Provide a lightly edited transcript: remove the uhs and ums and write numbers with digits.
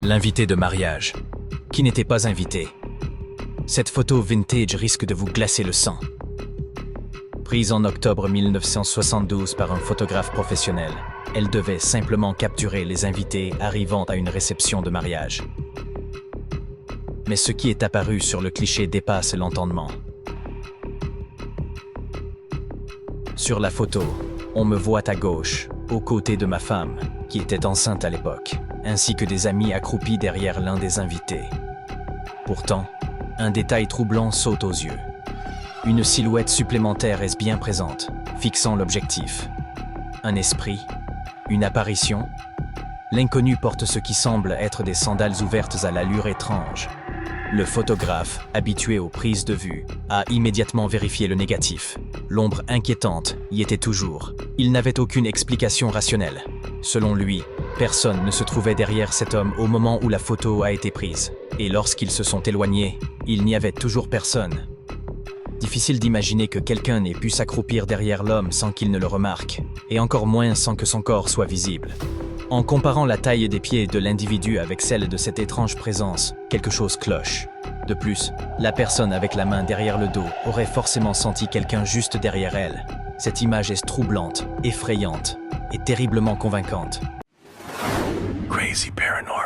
L'invité de mariage, qui n'était pas invité. Cette photo vintage risque de vous glacer le sang. Prise en octobre 1972 par un photographe professionnel, elle devait simplement capturer les invités arrivant à une réception de mariage. Mais ce qui est apparu sur le cliché dépasse l'entendement. Sur la photo, on me voit à gauche, aux côtés de ma femme, qui était enceinte à l'époque, ainsi que des amis accroupis derrière l'un des invités. Pourtant, un détail troublant saute aux yeux. Une silhouette supplémentaire est bien présente, fixant l'objectif. Un esprit? Une apparition? L'inconnu porte ce qui semble être des sandales ouvertes à l'allure étrange. Le photographe, habitué aux prises de vue, a immédiatement vérifié le négatif. L'ombre inquiétante y était toujours. Il n'avait aucune explication rationnelle. Selon lui, personne ne se trouvait derrière cet homme au moment où la photo a été prise. Et lorsqu'ils se sont éloignés, il n'y avait toujours personne. Difficile d'imaginer que quelqu'un n'ait pu s'accroupir derrière l'homme sans qu'il ne le remarque, et encore moins sans que son corps soit visible. En comparant la taille des pieds de l'individu avec celle de cette étrange présence, quelque chose cloche. De plus, la personne avec la main derrière le dos aurait forcément senti quelqu'un juste derrière elle. Cette image est troublante, effrayante et terriblement convaincante. Crazy Paranoid.